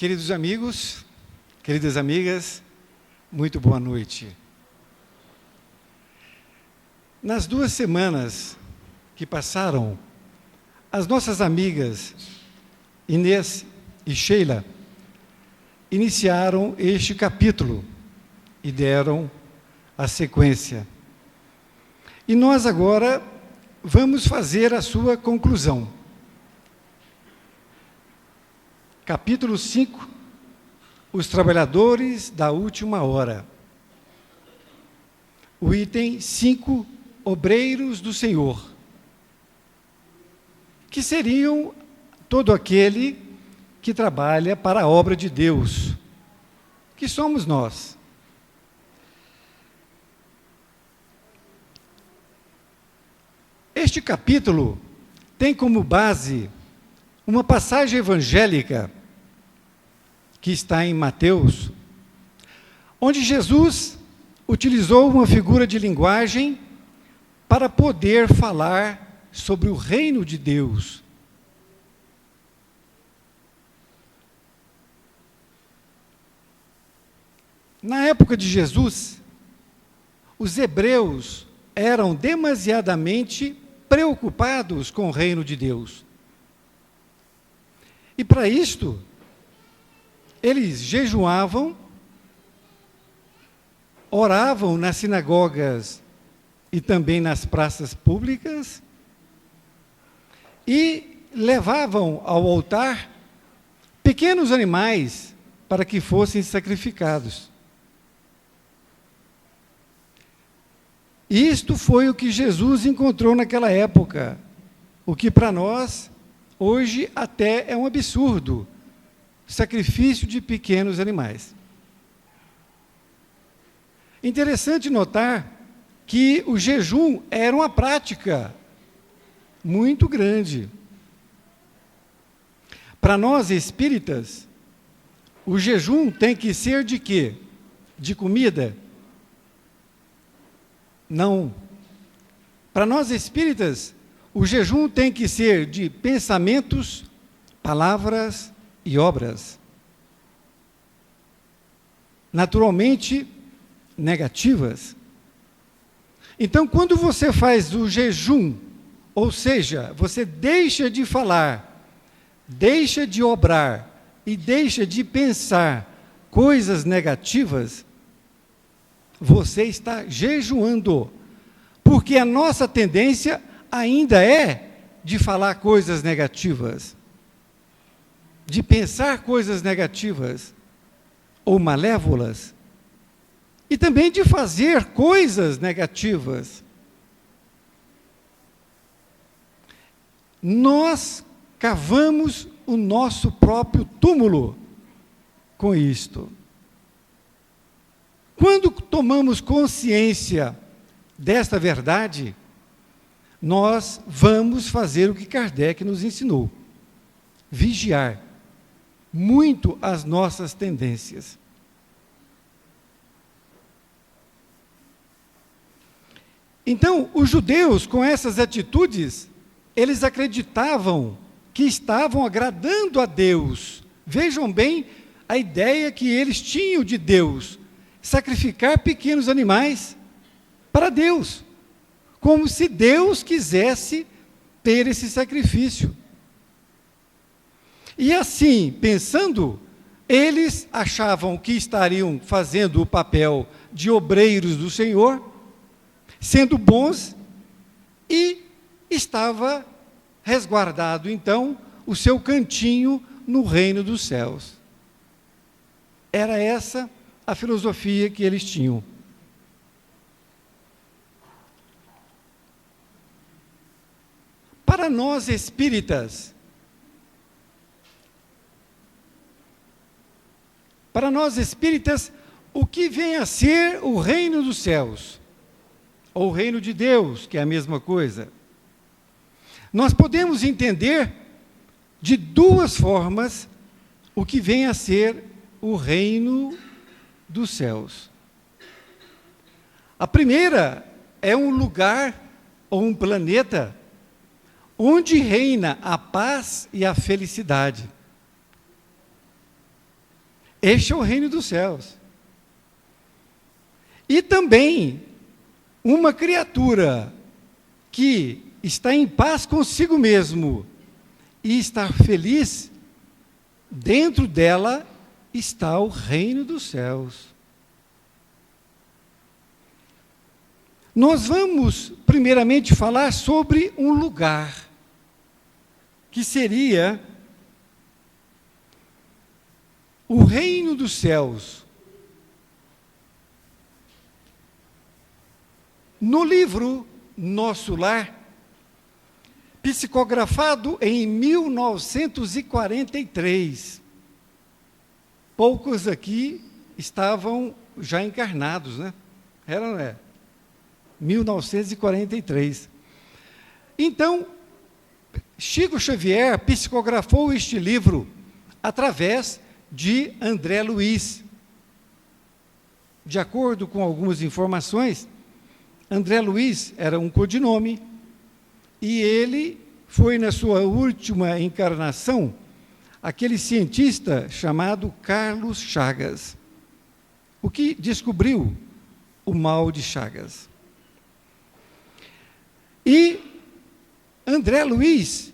Queridos amigos, queridas amigas, muito boa noite. Nas 2 semanas que passaram, as nossas amigas Inês e Sheila iniciaram este capítulo e deram a sequência. E nós agora vamos fazer a sua conclusão. Capítulo 5, os trabalhadores da última hora. O item 5, obreiros do Senhor, que seriam todo aquele que trabalha para a obra de Deus, que somos nós. Este capítulo tem como base uma passagem evangélica que está em Mateus, onde Jesus utilizou uma figura de linguagem para poder falar sobre o reino de Deus. Na época de Jesus, os hebreus eram demasiadamente preocupados com o reino de Deus. E para isto, eles jejuavam, oravam nas sinagogas e também nas praças públicas e levavam ao altar pequenos animais para que fossem sacrificados. Isto foi o que Jesus encontrou naquela época, o que para nós, hoje, até é um absurdo, sacrifício de pequenos animais. Interessante notar que o jejum era uma prática muito grande. Para nós espíritas, o jejum tem que ser de quê? De comida? Não. Para nós espíritas, o jejum tem que ser de pensamentos, palavras e obras. Naturalmente, negativas. Então, quando você faz o jejum, ou seja, você deixa de falar, deixa de obrar e deixa de pensar coisas negativas, você está jejuando, porque a nossa tendência ainda é de falar coisas negativas, de pensar coisas negativas ou malévolas, e também de fazer coisas negativas. Nós cavamos o nosso próprio túmulo com isto. Quando tomamos consciência desta verdade, nós vamos fazer o que Kardec nos ensinou: vigiar muito as nossas tendências. Então, os judeus, com essas atitudes, eles acreditavam que estavam agradando a Deus. Vejam bem a ideia que eles tinham de Deus: sacrificar pequenos animais para Deus, como se Deus quisesse ter esse sacrifício. E assim, pensando, eles achavam que estariam fazendo o papel de obreiros do Senhor, sendo bons, e estava resguardado, então, o seu cantinho no reino dos céus. Era essa a filosofia que eles tinham. Para nós espíritas, o que vem a ser o reino dos céus, ou o reino de Deus, que é a mesma coisa? Nós podemos entender de 2 formas o que vem a ser o reino dos céus. A primeira é um lugar ou um planeta onde reina a paz e a felicidade. Este é o reino dos céus. E também uma criatura que está em paz consigo mesmo e está feliz, dentro dela está o reino dos céus. Nós vamos, primeiramente, falar sobre um lugar, que seria o reino dos céus. No livro Nosso Lar, psicografado em 1943, poucos aqui estavam já encarnados, né? Era, não é? 1943. Então, Chico Xavier psicografou este livro através de André Luiz. De acordo com algumas informações, André Luiz era um codinome e ele foi, na sua última encarnação, aquele cientista chamado Carlos Chagas, o que descobriu o mal de Chagas. E André Luiz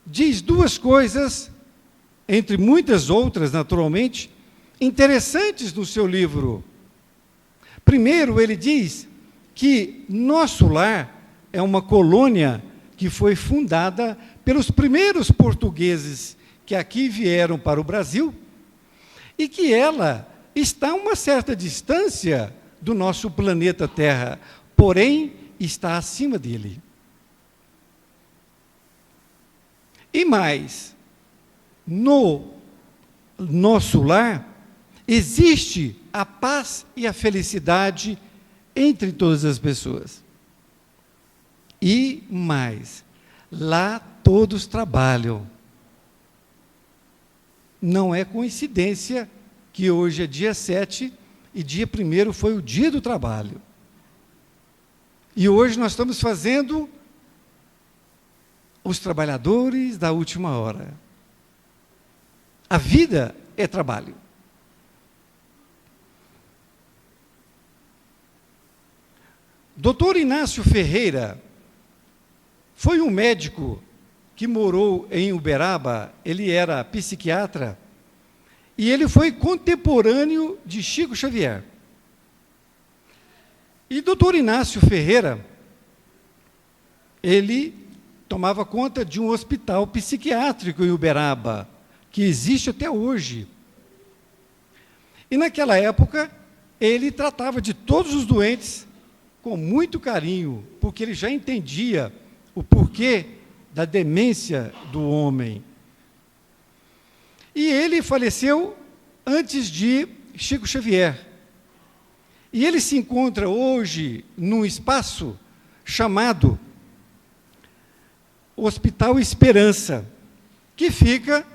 diz duas coisas, entre muitas outras, naturalmente, interessantes no seu livro. Primeiro, ele diz que Nosso Lar é uma colônia que foi fundada pelos primeiros portugueses que aqui vieram para o Brasil e que ela está a uma certa distância do nosso planeta Terra, porém está acima dele. E mais, no Nosso Lar existe a paz e a felicidade entre todas as pessoas. E mais, lá todos trabalham. Não é coincidência que hoje é dia 7 e dia 1º foi o dia do trabalho. E hoje nós estamos fazendo os trabalhadores da última hora. A vida é trabalho. Dr. Inácio Ferreira foi um médico que morou em Uberaba, ele era psiquiatra, e ele foi contemporâneo de Chico Xavier. E Dr. Inácio Ferreira, ele tomava conta de um hospital psiquiátrico em Uberaba, que existe até hoje. E naquela época, ele tratava de todos os doentes com muito carinho, porque ele já entendia o porquê da demência do homem. E ele faleceu antes de Chico Xavier. E ele se encontra hoje num espaço chamado Hospital Esperança, que fica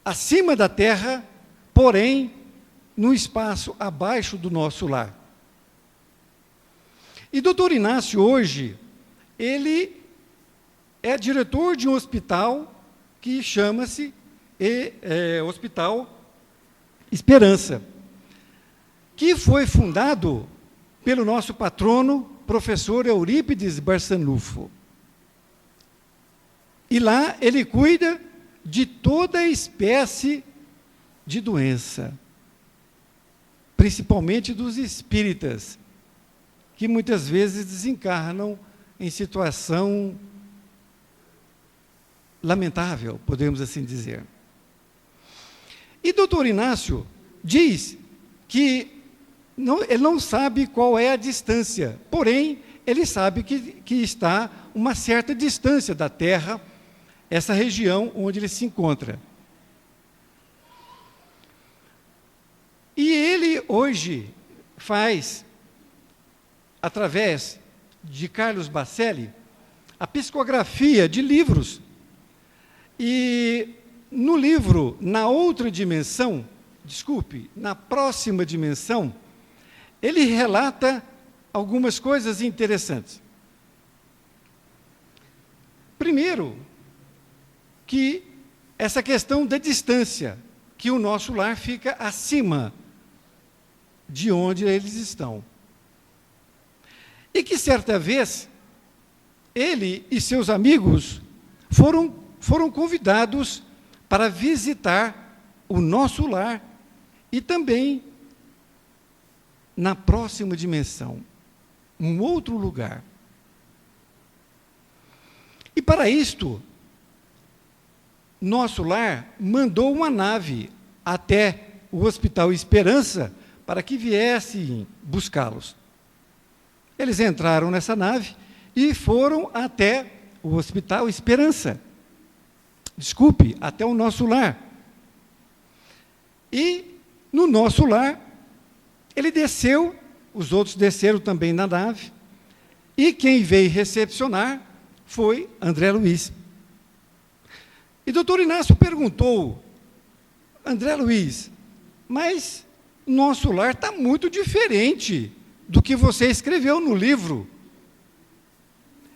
acima da terra, porém, num espaço abaixo do Nosso Lar. E Dr. Inácio, hoje, ele é diretor de um hospital que chama-se Hospital Esperança, que foi fundado pelo nosso patrono, professor Eurípides Barçanufo. E lá ele cuida de toda espécie de doença, principalmente dos espíritas, que muitas vezes desencarnam em situação lamentável, podemos assim dizer. E Dr. Inácio diz que ele não sabe qual é a distância, porém, ele sabe que está uma certa distância da Terra, essa região onde ele se encontra. E ele hoje faz, através de Carlos Bacelli, a psicografia de livros. E no livro, na outra dimensão, na próxima dimensão, ele relata algumas coisas interessantes. Primeiro, que essa questão da distância, que o nosso lar fica acima de onde eles estão. E que certa vez, ele e seus amigos foram convidados para visitar o nosso lar e também na próxima dimensão, um outro lugar. E para isto, nosso lar mandou uma nave até o Hospital Esperança para que viessem buscá-los. Eles entraram nessa nave e foram até o Hospital Esperança. Desculpe, até o nosso lar. E no nosso lar, ele desceu, os outros desceram também na nave, e quem veio recepcionar foi André Luiz. E doutor Inácio perguntou, André Luiz, mas nosso lar está muito diferente do que você escreveu no livro.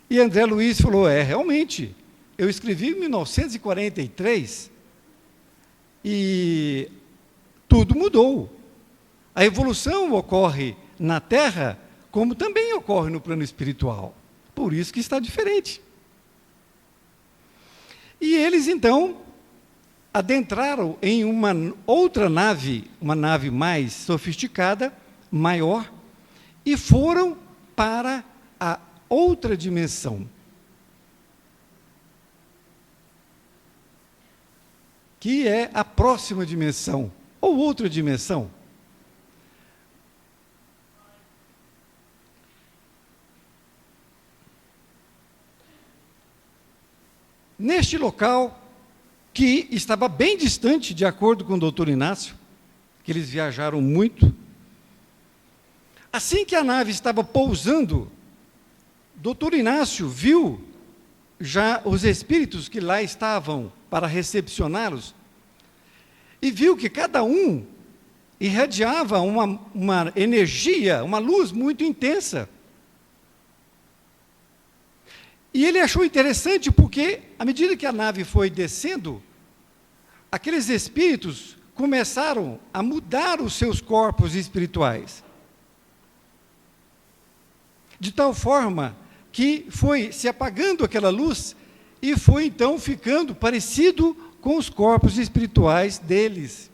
E André Luiz falou, realmente, eu escrevi em 1943 e tudo mudou. A evolução ocorre na Terra, como também ocorre no plano espiritual. Por isso que está diferente. E eles, então, adentraram em uma outra nave, uma nave mais sofisticada, maior, e foram para a outra dimensão, que é a próxima dimensão, ou outra dimensão. Neste local, que estava bem distante, de acordo com o doutor Inácio, que eles viajaram muito, assim que a nave estava pousando, doutor Inácio viu já os espíritos que lá estavam para recepcioná-los, e viu que cada um irradiava uma energia, uma luz muito intensa. E ele achou interessante porque, à medida que a nave foi descendo, aqueles espíritos começaram a mudar os seus corpos espirituais. De tal forma que foi se apagando aquela luz e foi então ficando parecido com os corpos espirituais deles.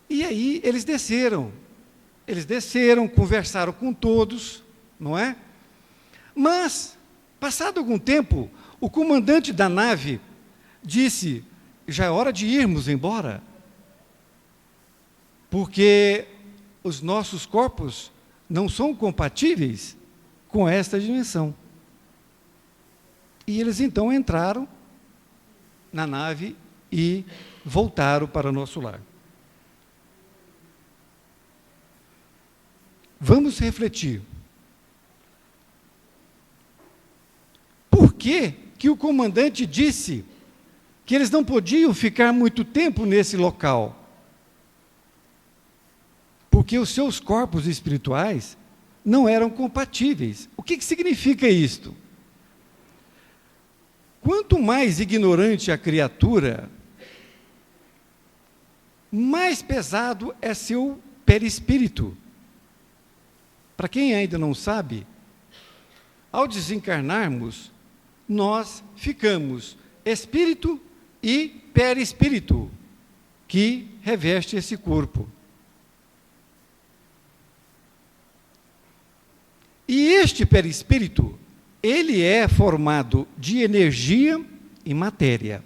E aí eles desceram, conversaram com todos, não é? Mas, passado algum tempo, o comandante da nave disse, já é hora de irmos embora, porque os nossos corpos não são compatíveis com esta dimensão. E eles então entraram na nave e voltaram para o nosso lar. Vamos refletir. Por que o comandante disse que eles não podiam ficar muito tempo nesse local? Porque os seus corpos espirituais não eram compatíveis. O que significa isto? Quanto mais ignorante a criatura, mais pesado é seu perispírito. Para quem ainda não sabe, ao desencarnarmos, nós ficamos espírito e perispírito, que reveste esse corpo. E este perispírito, ele é formado de energia e matéria.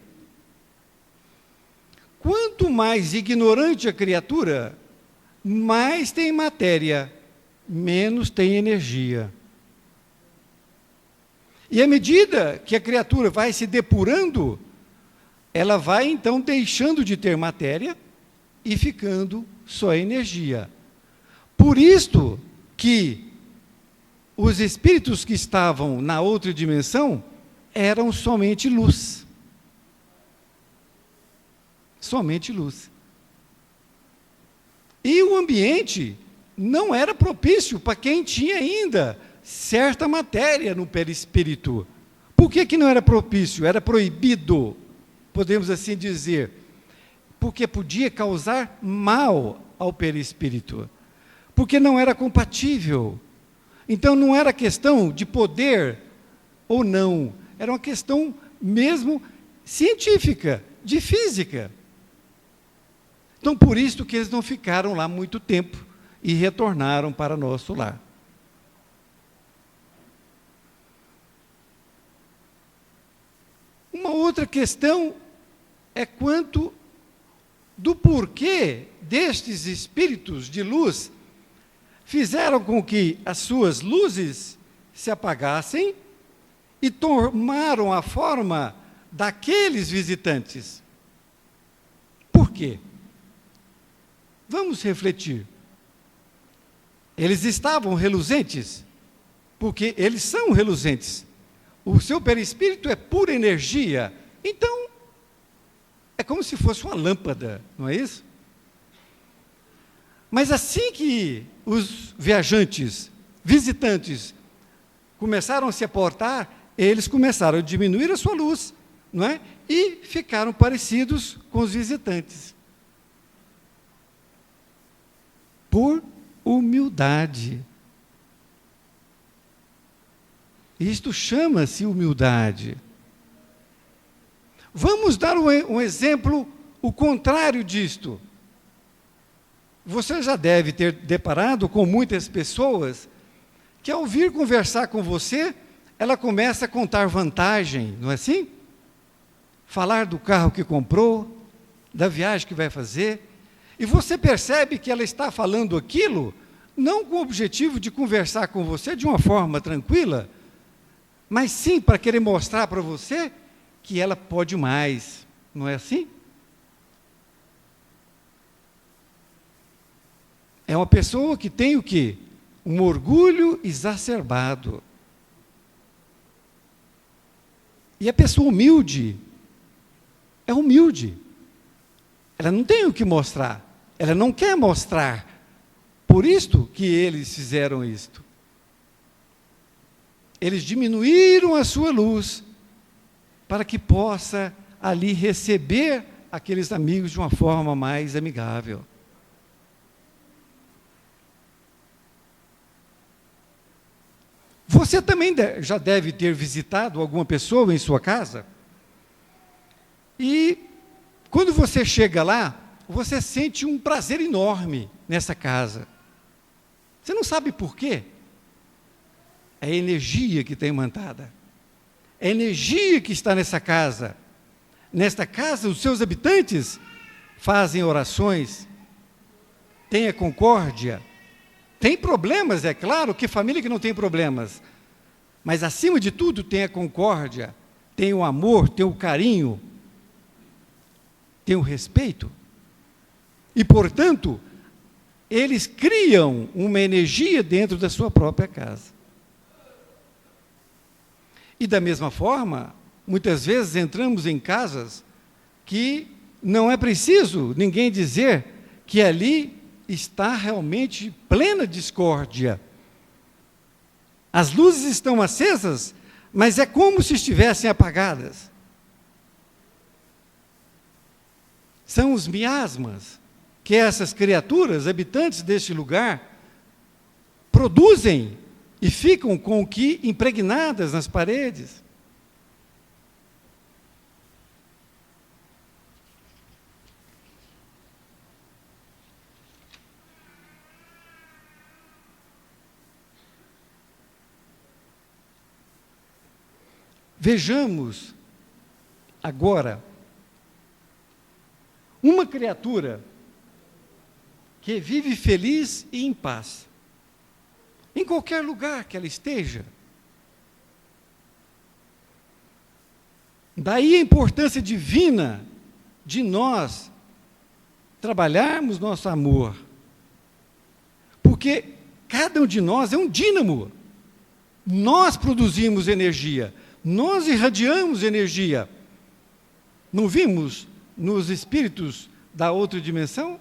Quanto mais ignorante a criatura, mais tem matéria, menos tem energia. E à medida que a criatura vai se depurando, ela vai então deixando de ter matéria e ficando só energia. Por isto que os espíritos que estavam na outra dimensão eram somente luz. Somente luz. E o ambiente não era propício para quem tinha ainda certa matéria no perispírito. Por que não era propício? Era proibido. podemos assim dizer, porque podia causar mal ao perispírito, porque não era compatível. Então não era questão de poder ou não, era uma questão mesmo científica, de física. Então por isso que eles não ficaram lá muito tempo e retornaram para nosso lar. Uma outra questão é quanto do porquê destes espíritos de luz fizeram com que as suas luzes se apagassem e tomaram a forma daqueles visitantes. Por quê? Vamos refletir. Eles estavam reluzentes, porque eles são reluzentes. O seu perispírito é pura energia, então é como se fosse uma lâmpada, não é isso? Mas assim que os viajantes, visitantes, começaram a se aportar, eles começaram a diminuir a sua luz, não é? E ficaram parecidos com os visitantes. Por humildade. Isto chama-se humildade. Vamos dar um exemplo, o contrário disto. Você já deve ter deparado com muitas pessoas que, ao vir conversar com você, ela começa a contar vantagem, não é assim? Falar do carro que comprou, da viagem que vai fazer, e você percebe que ela está falando aquilo, não com o objetivo de conversar com você de uma forma tranquila, mas sim para querer mostrar para você que ela pode mais, não é assim? É uma pessoa que tem o quê? Um orgulho exacerbado. E a pessoa humilde, é humilde. Ela não tem o que mostrar, ela não quer mostrar. Por isto que eles fizeram isto. Eles diminuíram a sua luz para que possa ali receber aqueles amigos de uma forma mais amigável. Você também já deve ter visitado alguma pessoa em sua casa e quando você chega lá, você sente um prazer enorme nessa casa. Você não sabe por quê? É a energia que está imantada. É a energia que está nessa casa. Nesta casa, os seus habitantes fazem orações, têm a concórdia, tem problemas, é claro, que família que não tem problemas, mas acima de tudo tem a concórdia, tem o amor, tem o carinho, tem o respeito. E, portanto, eles criam uma energia dentro da sua própria casa. E da mesma forma, muitas vezes entramos em casas que não é preciso ninguém dizer que ali está realmente plena discórdia. As luzes estão acesas, mas é como se estivessem apagadas. São os miasmas que essas criaturas, habitantes deste lugar, produzem e ficam com o que impregnadas nas paredes. Vejamos agora uma criatura que vive feliz e em paz, em qualquer lugar que ela esteja. Daí a importância divina de nós trabalharmos nosso amor, porque cada um de nós é um dínamo. Nós produzimos energia, nós irradiamos energia. Não vimos nos espíritos da outra dimensão?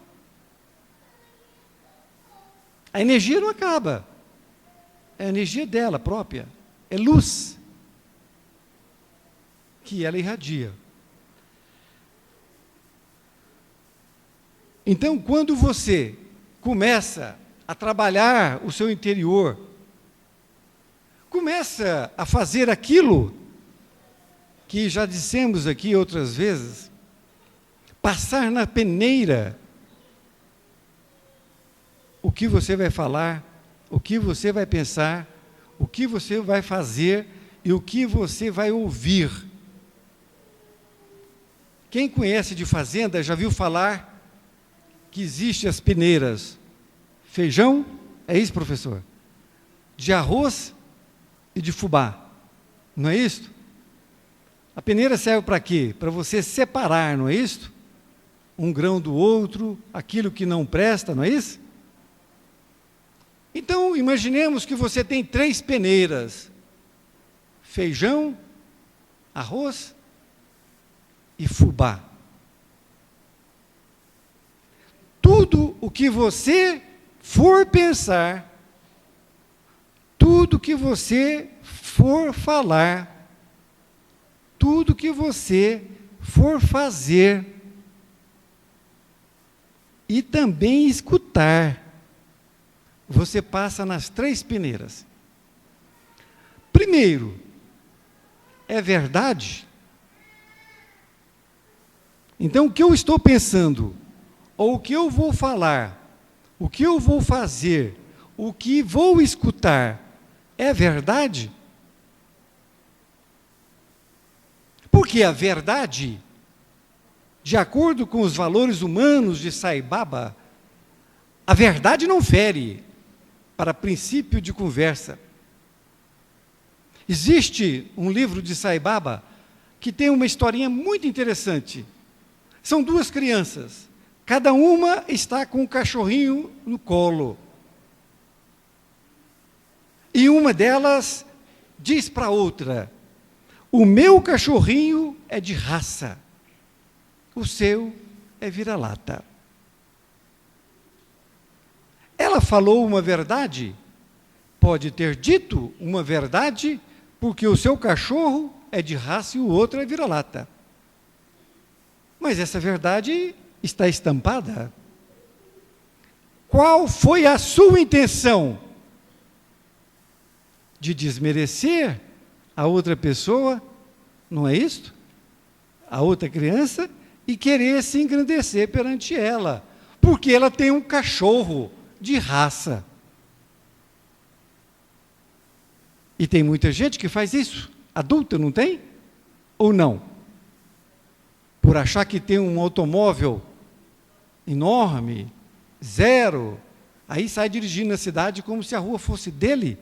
A energia não acaba. É a energia dela própria. É luz que ela irradia. Então, quando você começa a trabalhar o seu interior, começa a fazer aquilo que já dissemos aqui outras vezes, passar na peneira o que você vai falar, o que você vai pensar, o que você vai fazer e o que você vai ouvir. Quem conhece de fazenda já viu falar que existem as peneiras. Feijão, é isso, professor? De arroz e de fubá. Não é isso? A peneira serve para quê? Para você separar, não é isso? Um grão do outro, aquilo que não presta, não é isso? Então, imaginemos que você tem 3 peneiras: feijão, arroz e fubá. Tudo o que você for pensar, tudo que você for falar, tudo que você for fazer e também escutar, você passa nas 3 peneiras. Primeiro, é verdade? Então, o que eu estou pensando, ou o que eu vou falar, o que eu vou fazer, o que vou escutar, é verdade? Porque a verdade, de acordo com os valores humanos de Sai Baba, a verdade não fere, para princípio de conversa. Existe um livro de Sai Baba que tem uma historinha muito interessante. São 2 crianças, cada uma está com um cachorrinho no colo. E uma delas diz para a outra: o meu cachorrinho é de raça, o seu é vira-lata. Ela falou uma verdade? Pode ter dito uma verdade, porque o seu cachorro é de raça e o outro é vira-lata. Mas essa verdade está estampada. Qual foi a sua intenção? De desmerecer a outra pessoa, não é isto? A outra criança, e querer se engrandecer perante ela, porque ela tem um cachorro de raça. E tem muita gente que faz isso, adulta, não tem? Ou não? Por achar que tem um automóvel enorme, 0, aí sai dirigindo na cidade como se a rua fosse dele.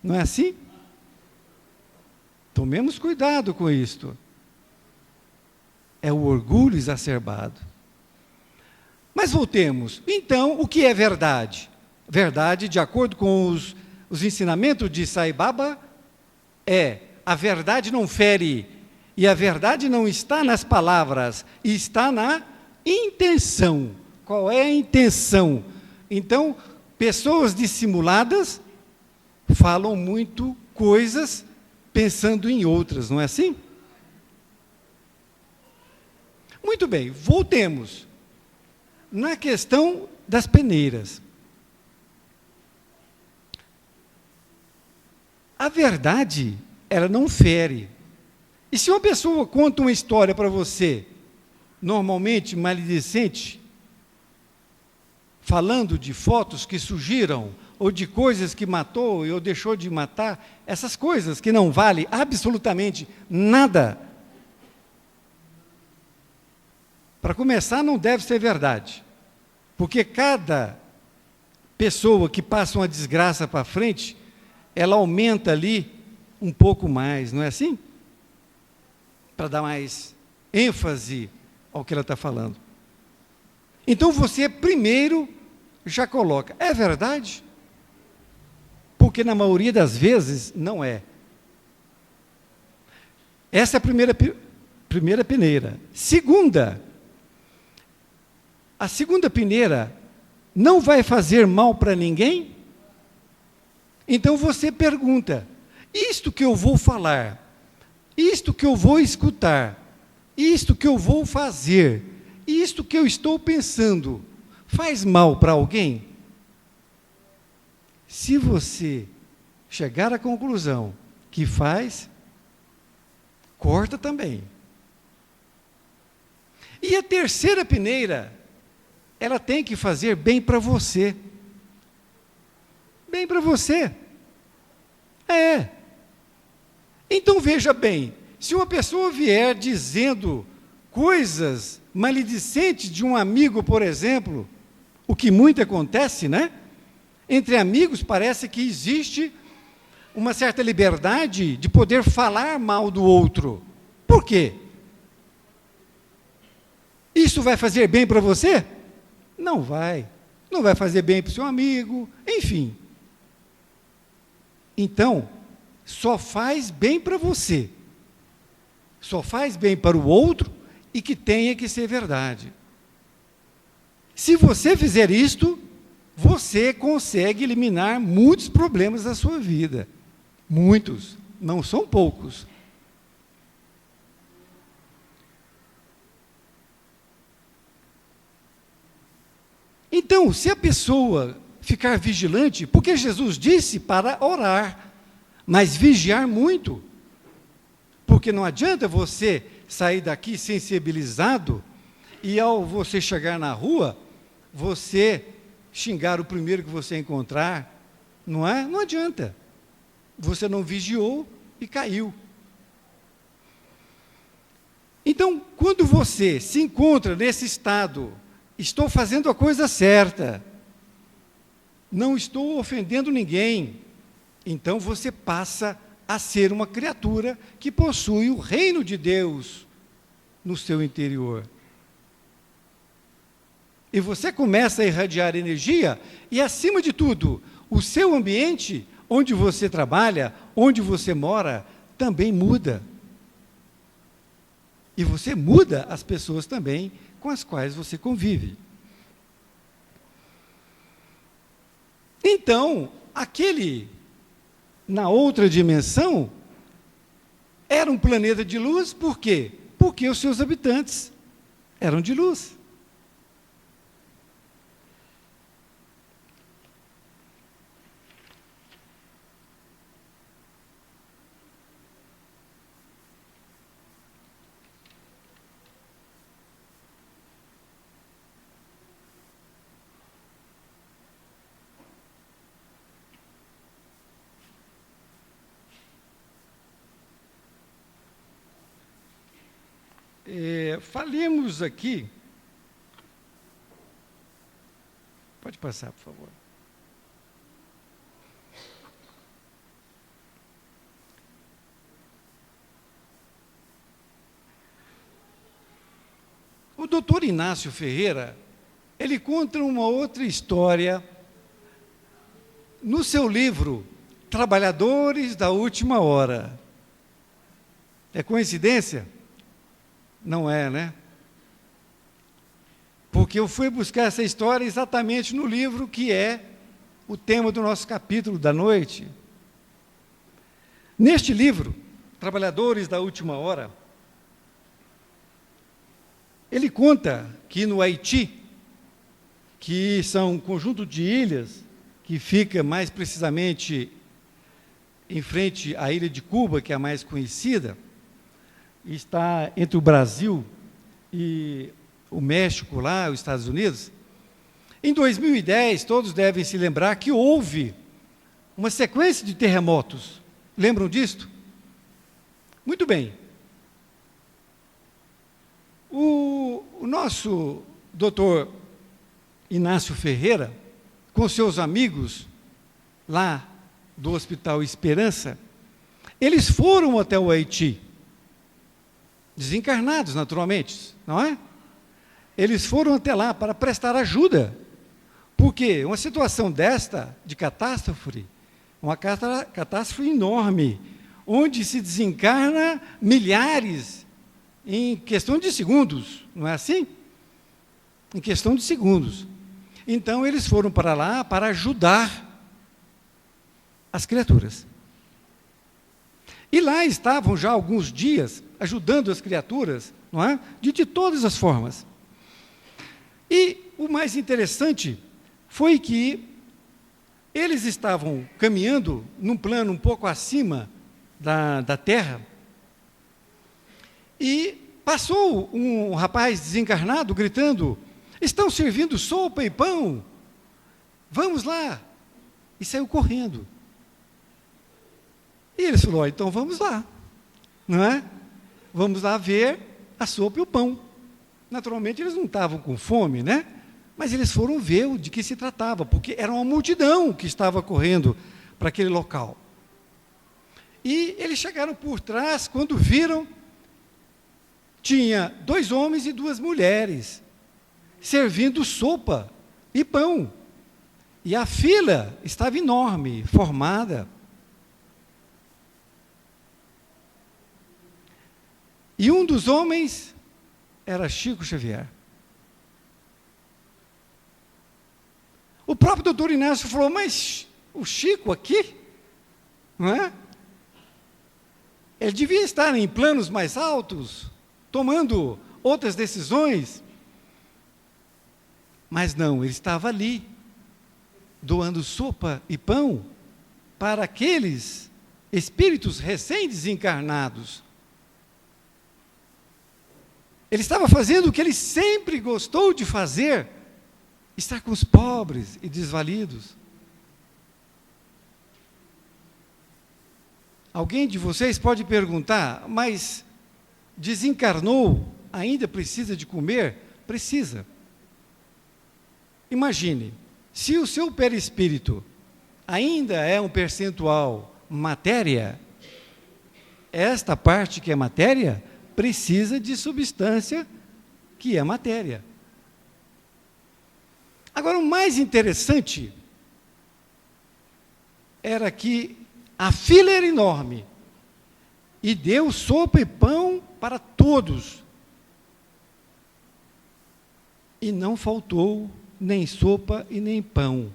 Não é assim? Tomemos cuidado com isto. É o orgulho exacerbado. Mas voltemos. Então, o que é verdade? Verdade, de acordo com os ensinamentos de Sai Baba, a verdade não fere, e a verdade não está nas palavras, está na intenção. Qual é a intenção? Então, pessoas dissimuladas falam muito coisas pensando em outras, não é assim? Muito bem, voltemos. Na questão das peneiras. A verdade, ela não fere. E se uma pessoa conta uma história para você, normalmente maledicente, falando de fotos que surgiram, ou de coisas que matou ou deixou de matar, essas coisas que não valem absolutamente nada, para começar, não deve ser verdade, porque cada pessoa que passa uma desgraça para frente, ela aumenta ali um pouco mais, não é assim? Para dar mais ênfase ao que ela está falando. Então você primeiro já coloca, é verdade? Porque na maioria das vezes não é. Essa é a primeira peneira. A segunda peneira não vai fazer mal para ninguém? Então você pergunta, isto que eu vou falar, isto que eu vou escutar, isto que eu vou fazer, isto que eu estou pensando faz mal para alguém? Se você chegar à conclusão que faz, corta também. E a terceira peneira, ela tem que fazer bem para você. Bem para você. Então veja bem, se uma pessoa vier dizendo coisas maledicentes de um amigo, por exemplo, o que muito acontece, né? Entre amigos parece que existe uma certa liberdade de poder falar mal do outro. Por quê? Isso vai fazer bem para você? Não vai. Não vai fazer bem para o seu amigo, enfim. Então, só faz bem para você. Só faz bem para o outro e que tenha que ser verdade. Se você fizer isto, você consegue eliminar muitos problemas da sua vida. Muitos, não são poucos. Então, se a pessoa ficar vigilante, porque Jesus disse para orar, mas vigiar muito, porque não adianta você sair daqui sensibilizado e ao você chegar na rua, você xingar o primeiro que você encontrar, não é? Não adianta. Você não vigiou e caiu. Então, quando você se encontra nesse estado, estou fazendo a coisa certa, não estou ofendendo ninguém, então você passa a ser uma criatura que possui o reino de Deus no seu interior. E você começa a irradiar energia e, acima de tudo, o seu ambiente, onde você trabalha, onde você mora, também muda. E você muda as pessoas também com as quais você convive. Então, aquele, na outra dimensão, era um planeta de luz, por quê? Porque os seus habitantes eram de luz. Falemos aqui. Pode passar, por favor. O doutor Inácio Ferreira, ele conta uma outra história no seu livro Trabalhadores da Última Hora. É coincidência? Não é, né? Porque eu fui buscar essa história exatamente no livro que é o tema do nosso capítulo da noite. Neste livro, Trabalhadores da Última Hora, ele conta que no Haiti, que são um conjunto de ilhas, que fica mais precisamente em frente à ilha de Cuba, que é a mais conhecida, está entre o Brasil e o México, lá, os Estados Unidos. Em 2010, todos devem se lembrar que houve uma sequência de terremotos. Lembram disto? Muito bem. O nosso doutor Inácio Ferreira, com seus amigos lá do Hospital Esperança, eles foram até o Haiti, desencarnados, naturalmente, não é? Eles foram até lá para prestar ajuda, porque uma situação desta, de catástrofe, uma catástrofe enorme, onde se desencarna milhares em questão de segundos, não é assim? Em questão de segundos. Então, eles foram para lá para ajudar as criaturas. E lá estavam já alguns dias ajudando as criaturas, não é? De todas as formas. E o mais interessante foi que eles estavam caminhando num plano um pouco acima da terra, e passou um rapaz desencarnado gritando: estão servindo sopa e pão, vamos lá. E saiu correndo. E eles falaram: então vamos lá, não é? Vamos lá ver a sopa e o pão. Naturalmente eles não estavam com fome, né? Mas eles foram ver de que se tratava, porque era uma multidão que estava correndo para aquele local. E eles chegaram por trás, quando viram, tinha 2 homens e 2 mulheres servindo sopa e pão. E a fila estava enorme, formada. E um dos homens era Chico Xavier. O próprio doutor Inácio falou: mas o Chico aqui, não é? Ele devia estar em planos mais altos, tomando outras decisões. Mas não, ele estava ali, doando sopa e pão para aqueles espíritos recém-desencarnados. Ele estava fazendo o que ele sempre gostou de fazer: estar com os pobres e desvalidos. Alguém de vocês pode perguntar: mas desencarnou, ainda precisa de comer? Precisa. Imagine, se o seu perispírito ainda é um percentual matéria, esta parte que é matéria precisa de substância que é matéria. Agora, o mais interessante era que a fila era enorme e deu sopa e pão para todos. E não faltou nem sopa e nem pão.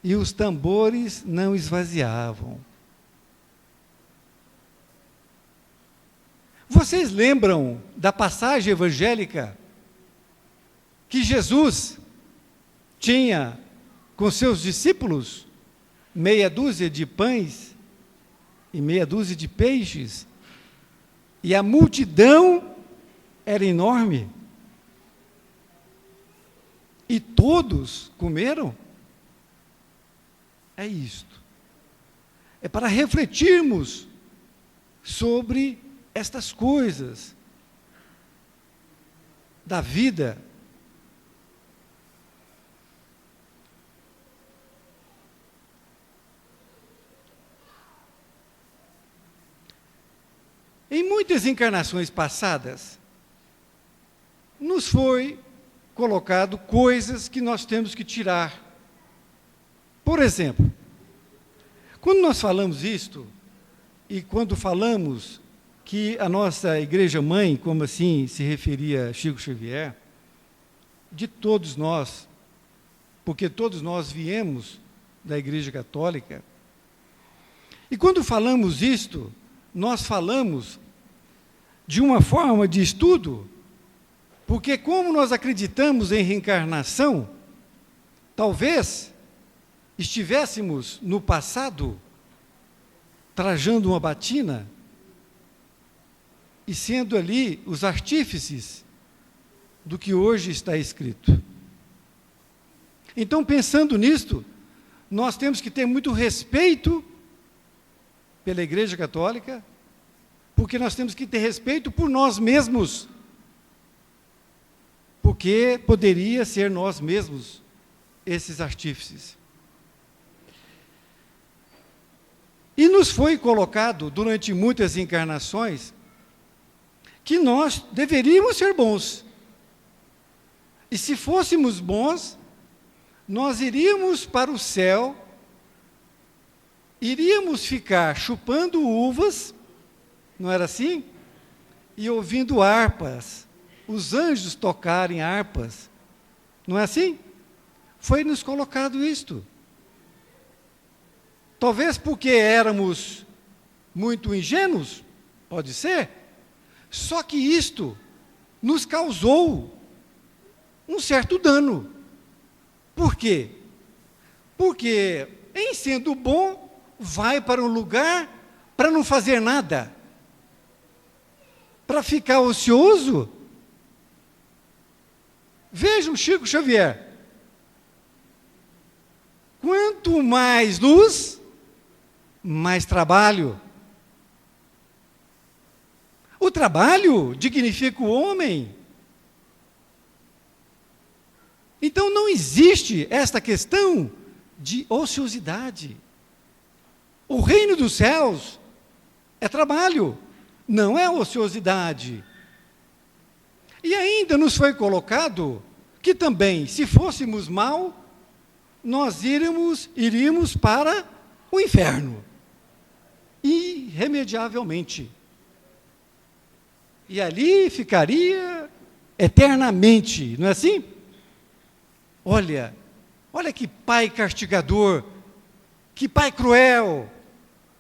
E os tambores não esvaziavam. Vocês lembram da passagem evangélica que Jesus tinha com seus discípulos meia dúzia de pães e meia dúzia de peixes, e a multidão era enorme? E todos comeram? É isto. É para refletirmos sobre estas coisas da vida. Em muitas encarnações passadas, nos foi colocado coisas que nós temos que tirar. Por exemplo, quando nós falamos isto, e quando falamos que a nossa igreja-mãe, como assim se referia a Chico Xavier, de todos nós, porque todos nós viemos da Igreja Católica, e quando falamos isto, nós falamos de uma forma de estudo, porque como nós acreditamos em reencarnação, talvez estivéssemos no passado trajando uma batina e sendo ali os artífices do que hoje está escrito. Então, pensando nisto, nós temos que ter muito respeito pela Igreja Católica, porque nós temos que ter respeito por nós mesmos, porque poderia ser nós mesmos esses artífices. E nos foi colocado, durante muitas encarnações, que nós deveríamos ser bons. E se fôssemos bons, nós iríamos para o céu, iríamos ficar chupando uvas, não era assim? E ouvindo harpas, os anjos tocarem harpas, não é assim? Foi nos colocado isto. Talvez porque éramos muito ingênuos, pode ser, só que isto nos causou um certo dano. Por quê? Porque, em sendo bom, vai para um lugar para não fazer nada, para ficar ocioso. Vejam Chico Xavier. Quanto mais luz, mais trabalho. O trabalho dignifica o homem. Então não existe esta questão de ociosidade. O reino dos céus é trabalho, não é ociosidade. E ainda nos foi colocado que também, se fôssemos mal, nós iríamos para o inferno, irremediavelmente. E ali ficaria eternamente, não é assim? Olha que pai castigador, que pai cruel,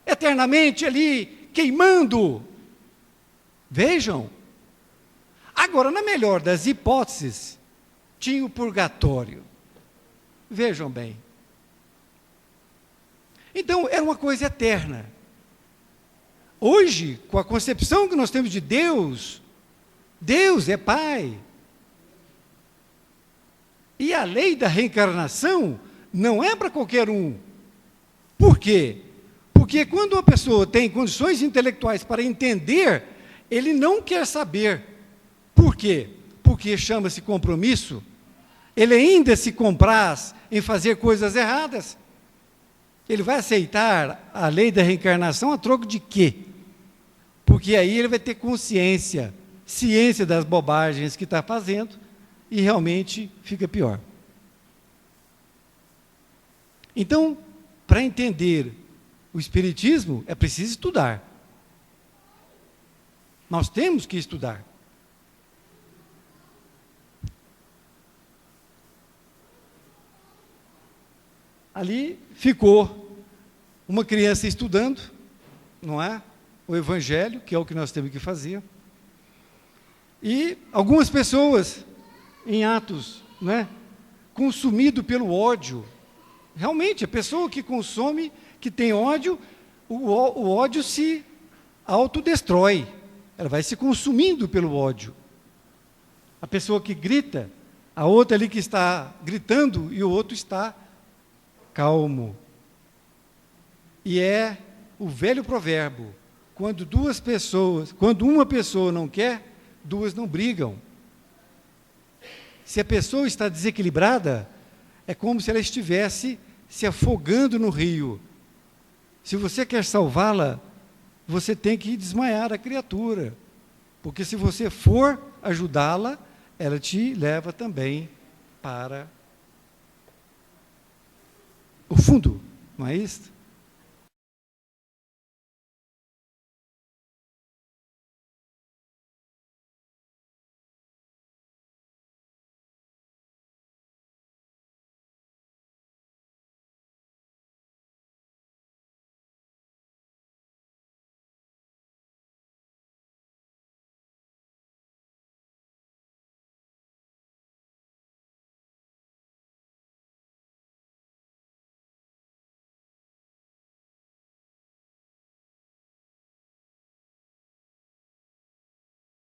eternamente ali queimando. Vejam. Agora, na melhor das hipóteses, tinha o purgatório. Vejam bem. Então, era uma coisa eterna. Hoje, com a concepção que nós temos de Deus, Deus é Pai. E a lei da reencarnação não é para qualquer um. Por quê? Porque quando uma pessoa tem condições intelectuais para entender, ele não quer saber. Por quê? Porque chama-se compromisso. Ele ainda se compraz em fazer coisas erradas. Ele vai aceitar a lei da reencarnação a troco de quê? Porque aí ele vai ter consciência, ciência das bobagens que está fazendo, e realmente fica pior. Então, para entender o Espiritismo, é preciso estudar. Nós temos que estudar. Ali ficou uma criança estudando, não é? O Evangelho, que é o que nós temos que fazer. E algumas pessoas em atos, né, consumido pelo ódio. Realmente, a pessoa que consome, que tem ódio, o ódio se autodestrói. Ela vai se consumindo pelo ódio. A pessoa que grita, a outra ali que está gritando e o outro está calmo. E é o velho provérbio: quando uma pessoa não quer, duas não brigam. Se a pessoa está desequilibrada, é como se ela estivesse se afogando no rio. Se você quer salvá-la, você tem que desmaiar a criatura, porque se você for ajudá-la, ela te leva também para o fundo, não é isso?